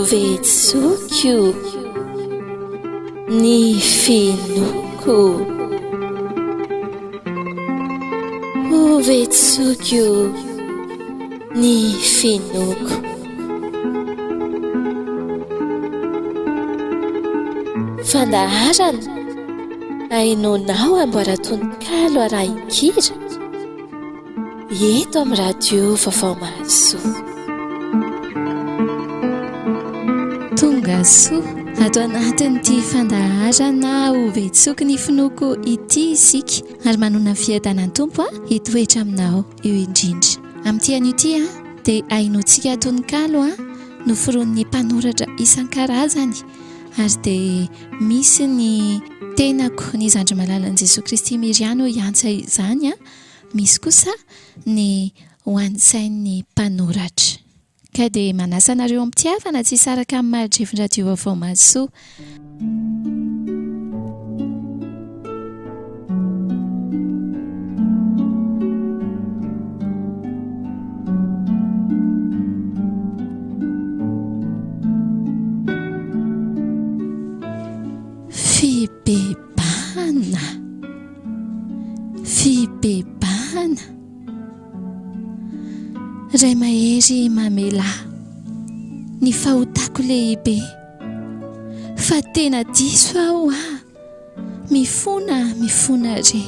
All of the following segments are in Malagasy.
hovetsoiko ny finoko. Hovetsoiko ny finoko. Fandaharana ainonao amboara-tononkalo arahin-kira eto amin'ny radio vaovao mahasoa. Tonga soa ato anatin'ity fandaharana hovetsoiko ny finoko ity isika, ary manona fiadanan'ny tompo hitoetra aminao eo indrindra. Amin'ity anio ity dia ainontsika tononkalo noforon'ny mpanoratra isan-karazany, ary dia misy ny tenako ny zandry malalan'i Jesosy Kristy Miriano hiantsa izany, misy kosa ny hoansain'ny mpanoratra. Ka dia manasa anareo am-pitiavana tsy hisaraka amin'ny mahadrevin-radio vaovao mahasoa. Fibebana ray mahery mamela ny fahotako lehibe, fa tena diso aho mifona re,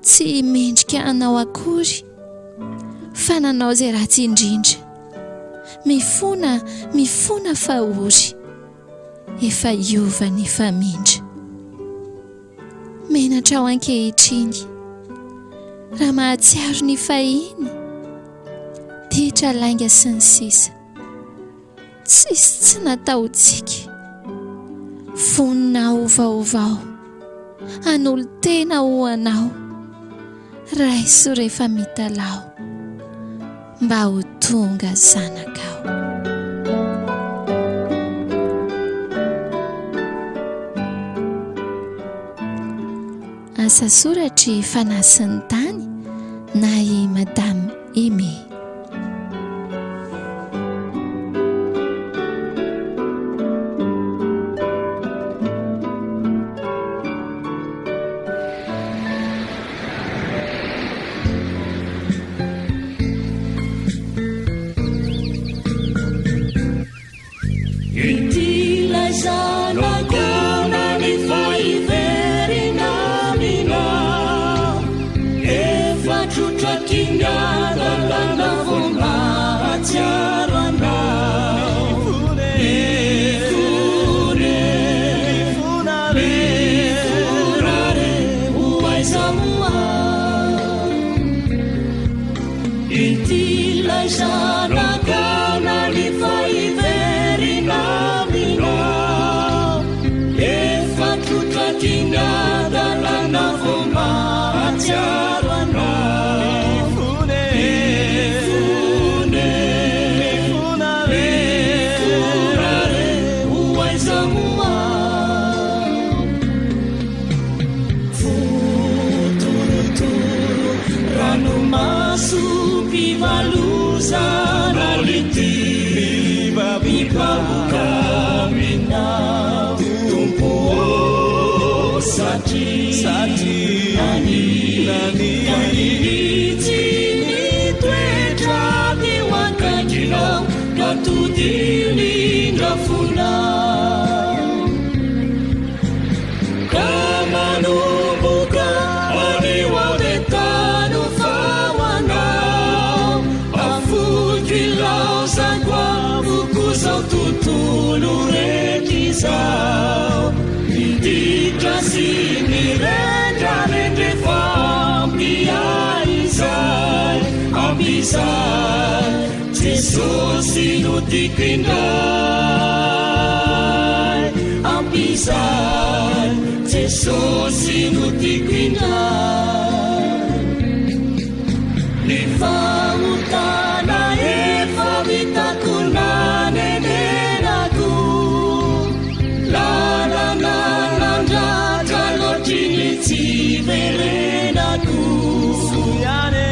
tsy mendrika anao akory fa nanao izay ratsy indrindra, mifona fa ory efa iova ny famindra. Menatra ao ankehitriny raha mahatsiaro ny fahiny, ditra lainga sy ny sisa, tsisy tsy nataontsika, vonina ovaovao, an'olo tena ho anao, raiso rehefa mitalao, mba ho tonga zanakao. Asa soratry Fanasin'ny tany na i Madame Aimée. Jesosy no tikwindray, ampisay Jesosy no tikwindray. Ny fahotana efa vitako nanenenako, lalana nandratra loatry ny tsy verenako. Soyane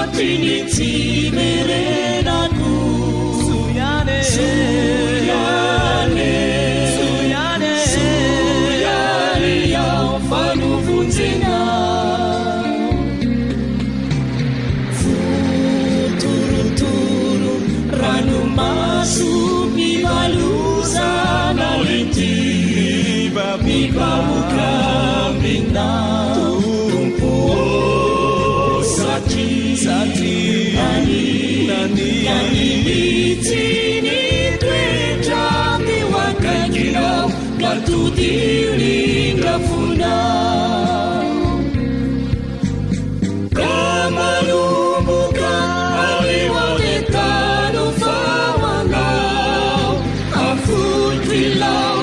lotriny tsy merenako soyane ao fanovonjena fotorotoro ranomaso mivalozana lety mivamoka mina tompo satria nanimitsy ny toetra teo akaikinao ka todio lindrafonao ka manomboka aleo aletano famanao afotrilao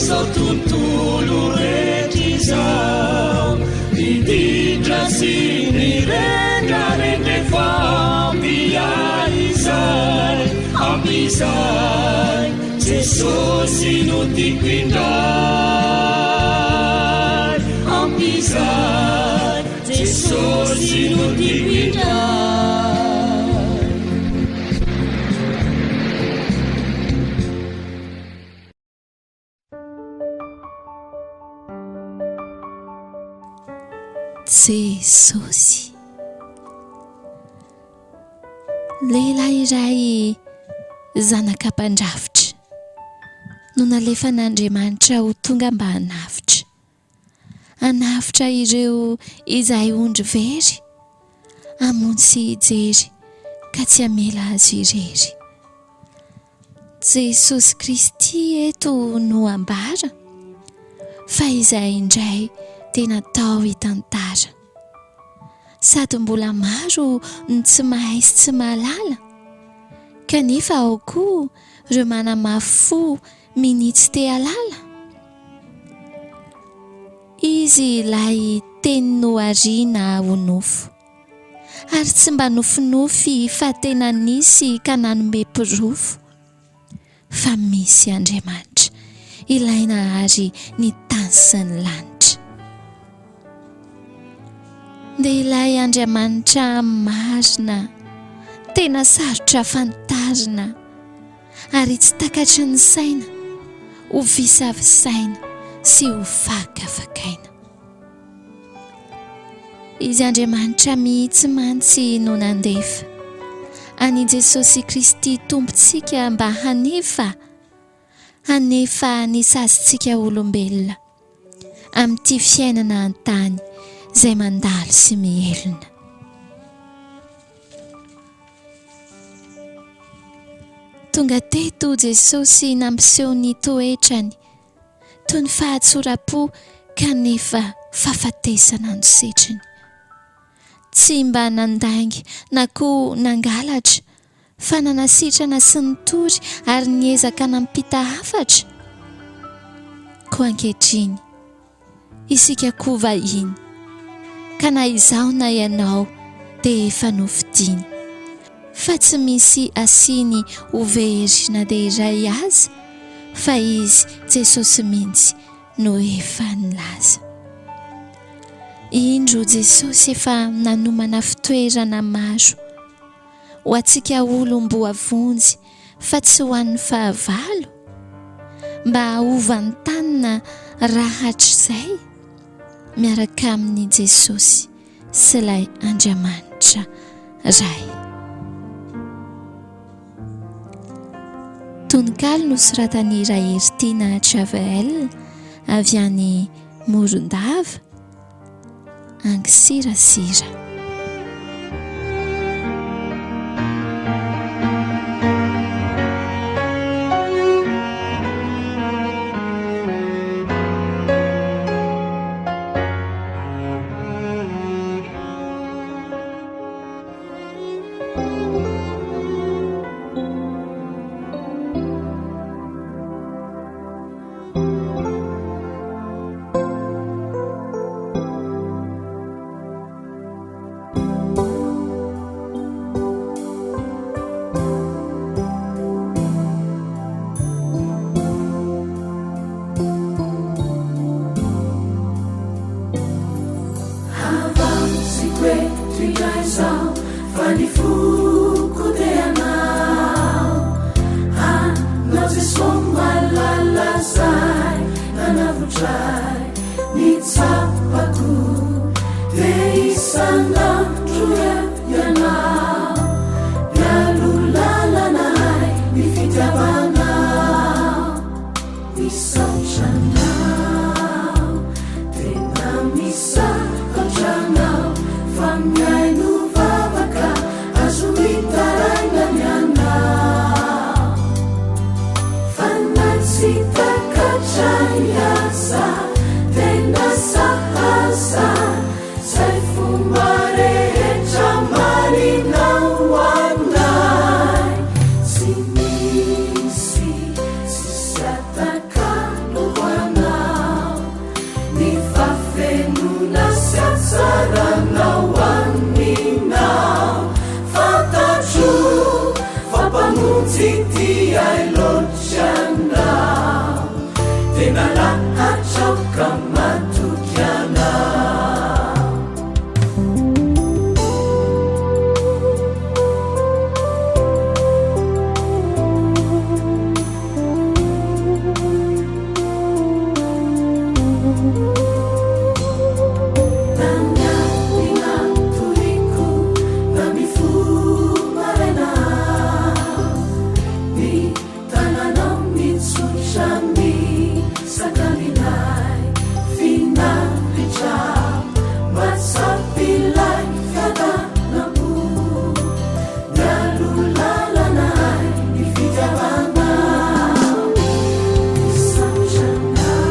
zao tontolo rehetr'izao miditra sy nirendrarendrefa ampiaizay ampizay Jesosy no tiako indray ampizay Jesosy no tiako indray Jesosy. Lehilahy iray zanak'ampandrafitra no nalefa n'Andriamanitra ho tonga mba hanafitra ireo izay ondry very hamono sy hijery ka tsy hamela azy irery. Jesosy Kristy eto no ambara fa izay indray tena tao hitantara sady mbola maro ny tsy mahay sy tsy mahalala kanefa ao koa ireo manamafy minitsy te halala. Izy ilay teny nohariana ho nofo ary tsy mba nofinofy fa tena nisy ka nanome pirofo fa misy Andriamanitra ilaina ary ny tany sy ny lanitra. Dia ilay Andriamanitra marina tena sarotra fantarina ary tsy takatry ny saina ho visavisaina sy ho fakafakaina. Izy Andriamanitra mihitsy mantsy no nandefa ani Jesosy Kristy tompontsika mba hanefa ny sazitsika olombelona amin'ity fiainana an-tany izay mandalo sy mielona. Tonga teto Jesosy nampiseho ny toetrany toy ny fahatsoram-po kanefa fahafatesana no setriny. Tsy mba nandangy na koa nangalatra fa nanasitrana sy nitory ary niezaka nampita hafatra. Ko ankehitriny isika koa vahiny ka na izao na ianao dia efa novidiana fa tsy misy asiny ho very na dia iray aza fa izy Jesosy mihitsy no efa nilaza. Indro Jesosy efa nanomana fitoerana maro ho antsika olom-boavonjy fa tsy ho an'ny fahavalo mba ahovan'ny tanina rahatr'izay miaraka amin'ny Jesosy sy ilay Andriamanitra iray. Tononkalo no soratany Raheritiana Travel avy any Morondava angisirasira. indraizao fa ny foko dia anao anao ze somalalazay nanavotray ny tsapako de isanandro ianao mialolalanahay ny fitiavanao misatranao tena misakatranao fa miaino vavaka azo mitaraina ny anao fanatsitakatray asa tena sahaza zay fomba rehetra maninao anay tsy misy sisy atakalo anao ny fafenona sy atsaranao aminao fantatro fampamonjy ty ailotry anao tena lahatraoka matoky anao tanyapina toriko na mifomarainao ny tananao mitsotra mi sakaminay finaritrao matsapilay fiadanampo mialolalanahay ny fitiavanao misatranao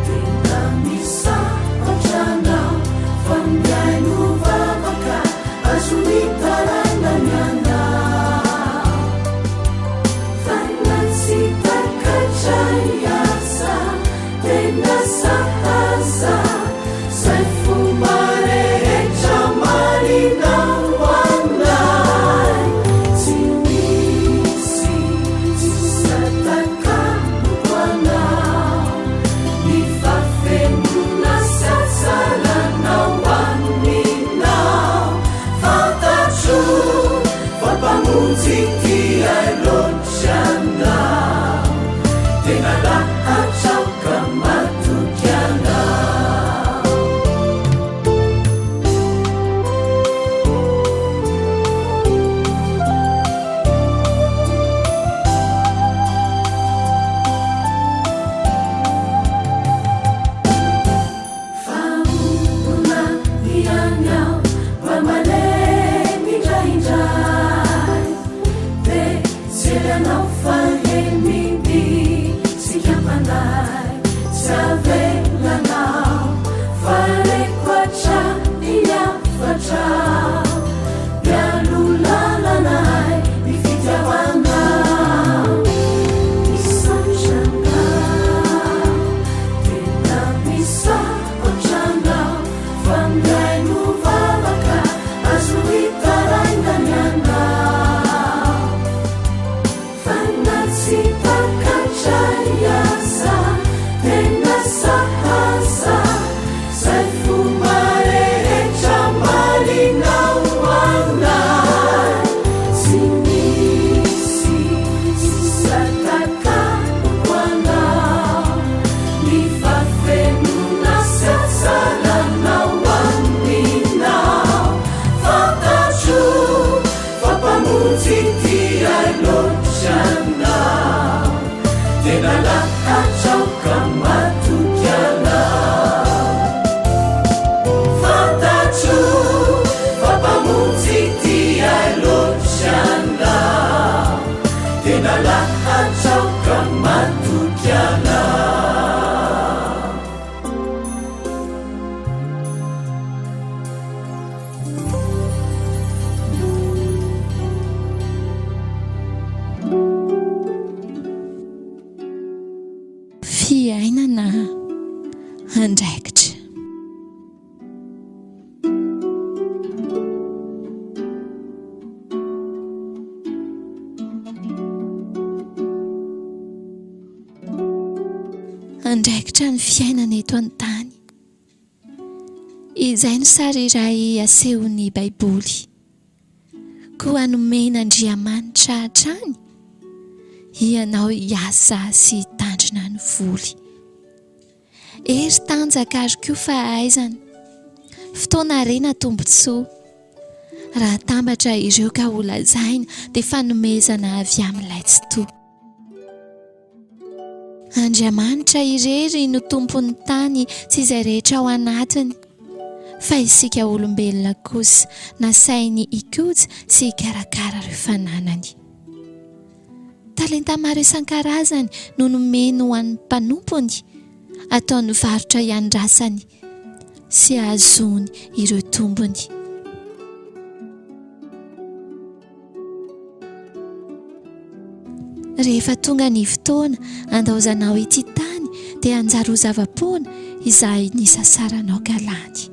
tena misapatranao fa miaino vavaka azo mitaraina ny anao fanatsitakatray asa tena sahaza zay fomba rehetra maninao anay tsy misy sisatakalo anao ny fafenona sy atsaranao aminao fantatro fampamonjy ty ailotry anao tena lahatraoka matoky anao faonona ianyao mba malemy indraindray de zery anao faleminy sikampanay tsy avelanao farekoatra inyavatrao mialolalanahay ny fitiavanao misatranao tena misakotranao fa miaino vavaka azo hitaraina ny anao fanatsitakatray asa tena sahaza zay fomba rehetra maninao anay tsy misy sisatakalo anao ny fafenona sy atsaranao aminao fantatro fampamonjy ty ailotry anao tena lahatraoka matoky anao fantatro fampamonjy ty ailotry anao tena lahatraoka matoky anao fiainana andraikitra andraikitra ny fiainana eto an-tany izay no sary iray asehon'ny baiboly koa anomen'Andriamanitra hatrany ianao hiasa sy tandrina ny voly. Ery tanjaka ary koa fa aizana fotoana rena tombotsoa raha tambatra ireo ka holazaina dia fanomezana avy amin'ilay tsy toa. Andriamanitra irery no tompon'ny tany sy izay rehetra ao anatiny, fa isika olombelona kosa nasainy hikoja sy hikarakara ireo fananany. Talenta maro isan-karazany no nomeny ho an'ny mpanompony, ataony varotra iandrasany sy ahazony ireo tombony. Rehefa tonga ny fotoana andaozanao ity tany dia anjaro zava-poana izay nisasaranao galany.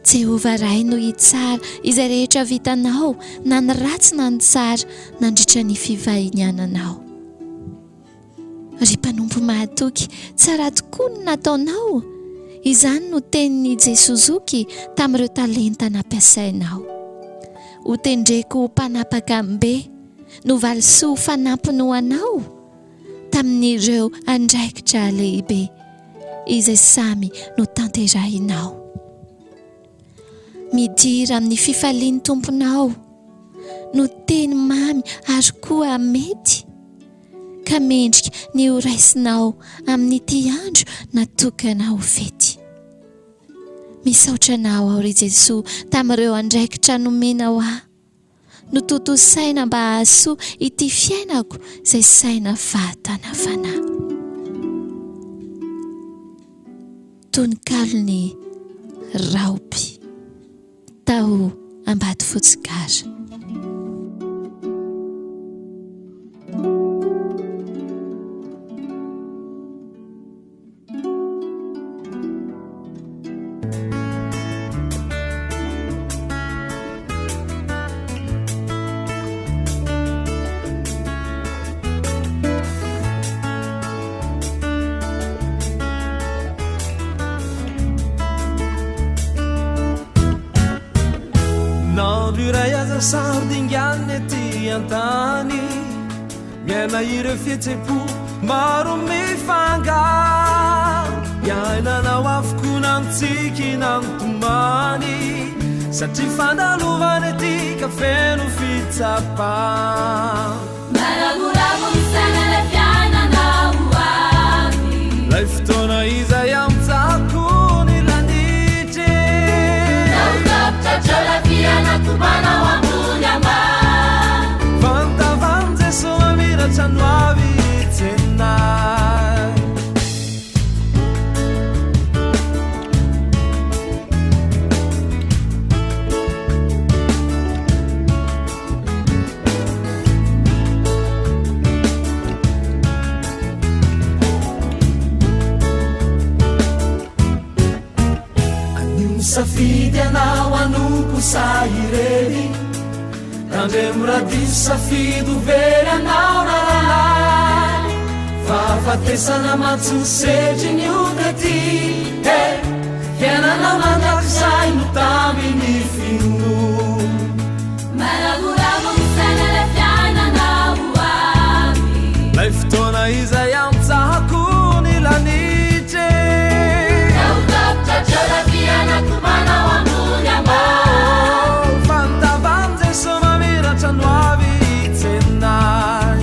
Jehova ray no hitsara izay rehetra vitanao, na ny ratsy na ny tsara, nandritra ny fivahiniananao. Ry mpanompo mahatoky, tsara tokoa no nataonao. Izany no tenin'ny Jesozoky tamin'ireo talenta nampiasainao. Ho tendreko ho mpanapaka ambe, no valisoa ho fanampiny ho anao tamin'ireo andraikitra lehibe izay samy no tanterahinao. Midera amin'ny fifalian'ny tomponao no teny mamy ary koa mety, ka mendrika ny ho raisinao amin'ity andro natokana ho fety. Misaotranao ao ry Jesoa tamin'ireo andraikitra nomenao ahy, no toto saina mba hahasoa ity fiainako izay saina vatana fanahy. Tononkalo ny Raoby, tao ambady fotsikara. Sardingane ty antany miaina ireo fihetsepo maro mifanga, iainanao avokoa nantsiky nantomany, satria fandalovany ty ka feno fitsapa. Maravoravo misaina le fiainanao avy, lay fotoana izay amitsakony lanitry, nautapitra dreo la fianatomanao ambony ambany, vantavan Jeso mamiratra no avy tsenay. Safidy anao anompo sahireny, tandremo radiso safidy very anao raralay, fahafatesana matsosetry ny ode ty, fiainanao mandrakizay no tamin'ny fino. maravoravo misaina le fiainanao avy, lay fotoana izay amitsahako ny lanitry, nautapitra dreo la fianatomanao ambony ambany, fantavan Jeso mamiratra no avy tsenay.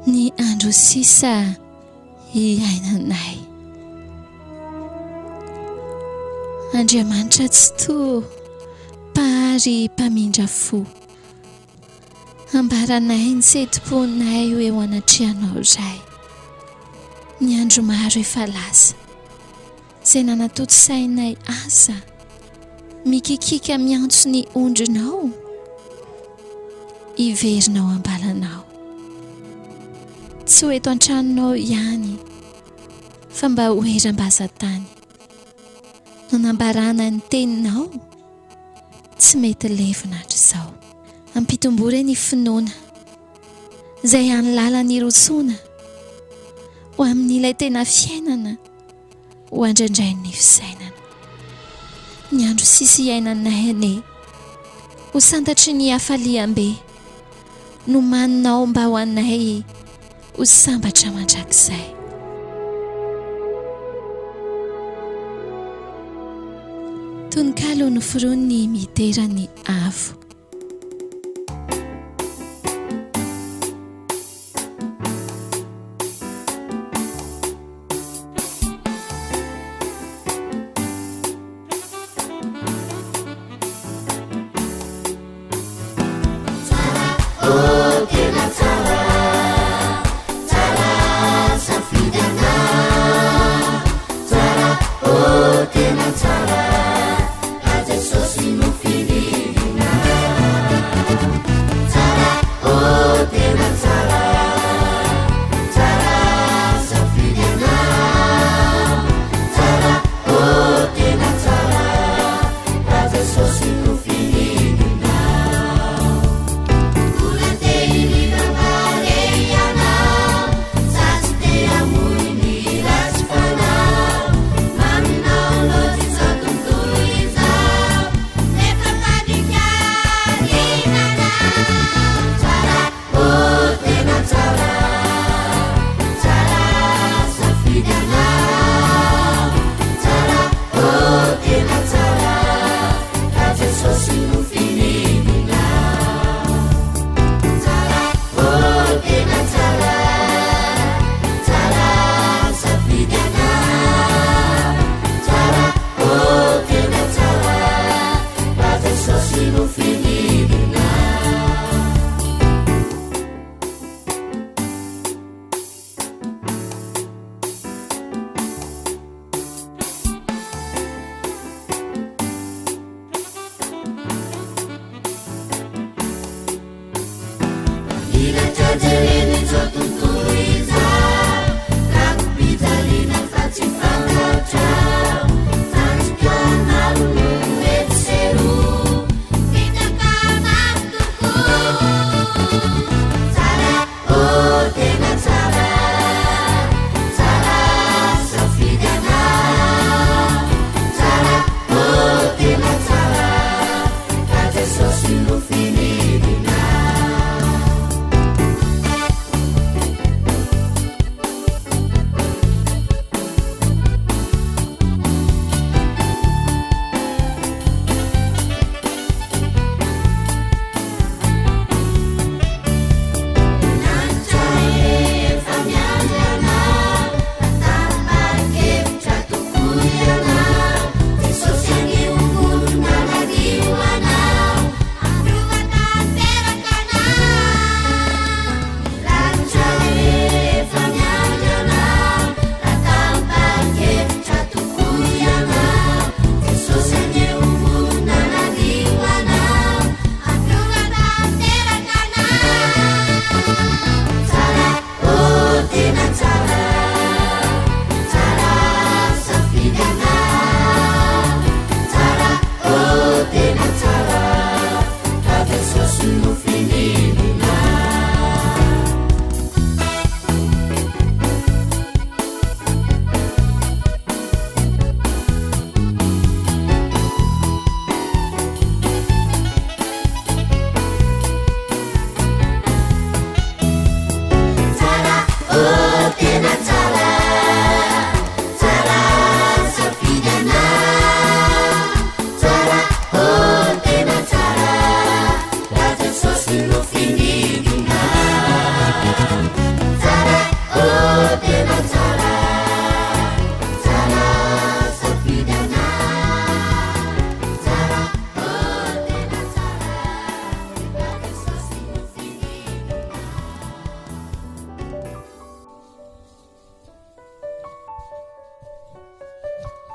ny andro sisa iainanay. Andriamanitra tsy toa pahary mpamindra fo, ambaranay ny setim-ponay ho eo anatrehanao iray. Ny andro maro efa lasa izay nanatotosainay asa mikikika miantso ny ondrinao, iverinao ambalanao, tsy ho eto an-tranonao ihany fa mba hoeram-bazantany. Nanambarana ny teninao tsy mety levona hatr'izao. Ampitombory ny finoana izay any lalany rotsona ho amin'ilay tena fiainana, ho andraindray ny fisainana. Ny andro sisa iainanay ane ho santatry ny hafaliam-be no maninao mba ho anay ho sambatra mandrakizay. Tononkalo no forony midera ny avo.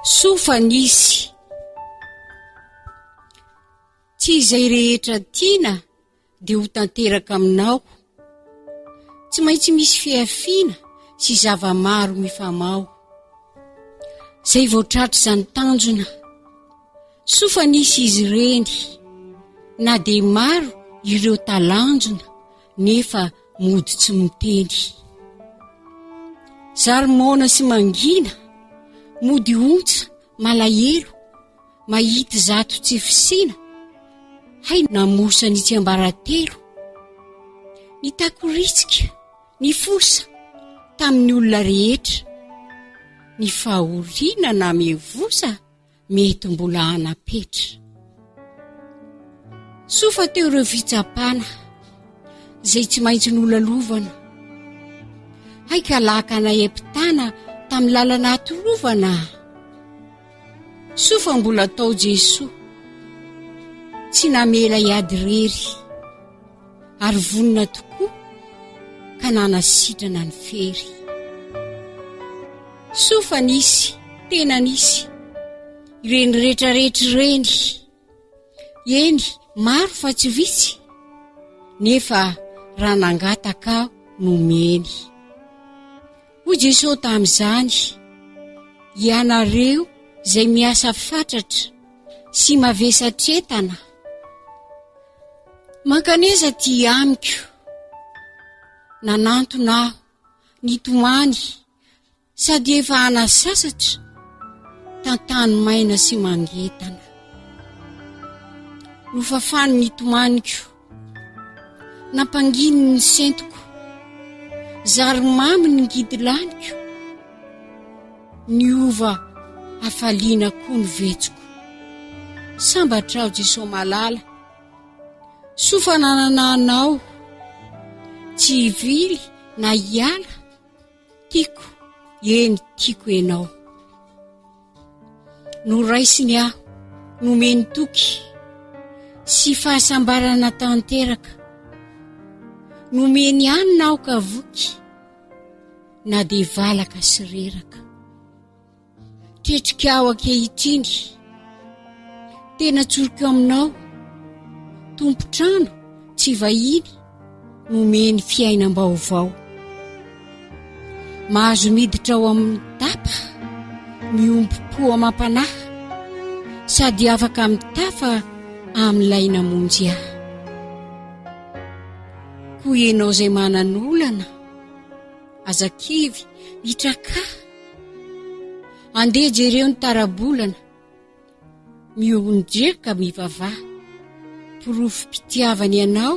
Sofanisy tsy izay rehetra tiana dia ho tanteraka aminao, tsy maintsy misy fiafiana sy zava-maro mifamao zay voatratra izany tanjona. Sofanisy izy ireny na dia maro ireo talanjona nefa mody tsy miteny. Zarymona sy mangina mody ontsa malahelo mahita zato tsy fisiana, hay namosany tsy ambaratelo. Ny takoritsika ny fosa tamin'ny olona rehetra, ny fahoriana na mevosa mety mbola anapetra. Sofa teo ireo fitsapana zay tsy maintsy nolalovana, hay ka lakana epitana tamin'ny lalana atorovana. Sofa mbola tao Jesoa tsy namela iady rery, ary vonina tokoa ka nanasitrana ny fery. Sofa nisy, tena nisy ireny rehetrarehetra ireny, eny maro fa tsy vitsy, nefa raha nangataka nomeny. Hoy Jesosy tamin'izany, ianareo zay miasa fatratra sy mavesatretana, mankaneza ty amiko, nanantona aho nitomany sady efa anasasatra tantany maina sy mangetana. Nofafany nitomaniko, nampanginy ny sentiko, zaromamy ny ngidy laniko, niova hafaliana koa ny vetsiko. Sambatrao Jesosy malala, sofa nanananao, tsy ivily na hiala, tiako, eny tiako enao. Noraisiny aho, nomeny toky, sy fahasambarana tanteraka, nomeny anina aho ka voky, na dia valaka sy reraka. Tretrika aho ankehitriny, tena tsoriko aminao, tompotrano tsy vahiny, nomeny fiainam-baovao. Mahazo miditra ao amin'ny tapa, miompo-po amam-panahy, sady afaka mitafa amin'ilay namonjy ahy. Koa ianao zay mananolana, azakivy nitraka, andeha jereo ny tarabolana, miondreka mivavaha, porofom-pitiavany ianao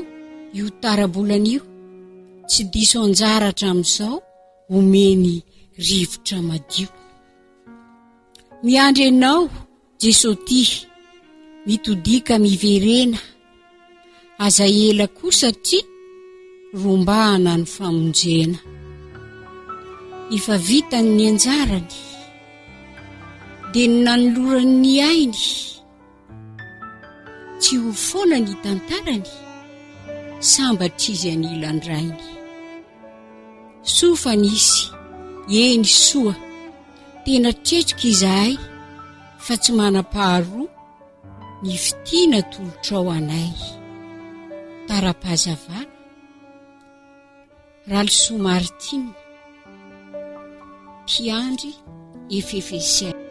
io tarabolana io, tsy diso anjaratra amin'izao, omeny rivotra madio. Miandry anao Jesosy ty, mitodika miverena, aza ela koa satria rombahana ny famonjena. Efa vitany ny anjarany, dia ny nanolorany ny ainy, tsy ho foana ny tantarany, sambatra izy anilan-drainy. Sofa nisy, eny soa, tena tretrika izahay, fa tsy manam-paharoa ny fitiana tolotrao anay. Tara-pahazavana, Raoby Martina, mpiandry Efefesiana.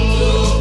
Oh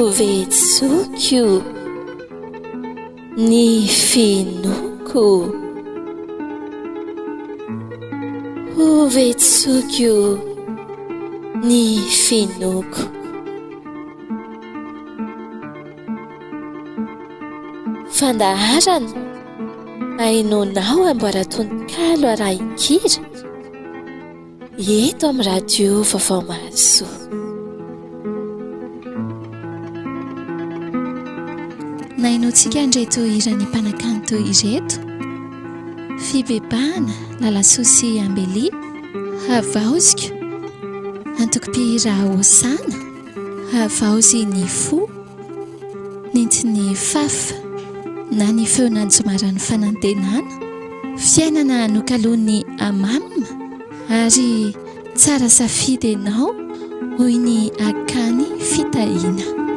hovetsoiko ny finoko hovetsoiko ny finoko fandaharana ainonao amboara-tononkalo arahin-kira eto amin'ny radio vaovao mahasoa nainontsika andreto irany mpanakanto ireto fibebahana lalasosy ambely havaoziko antokopira osana havaozy ny fo nintiny fafa na ny feonanjomaran'ny fanantenana fiainana nokalony amamina ary tsara safidy ianao hoy ny akany fitahina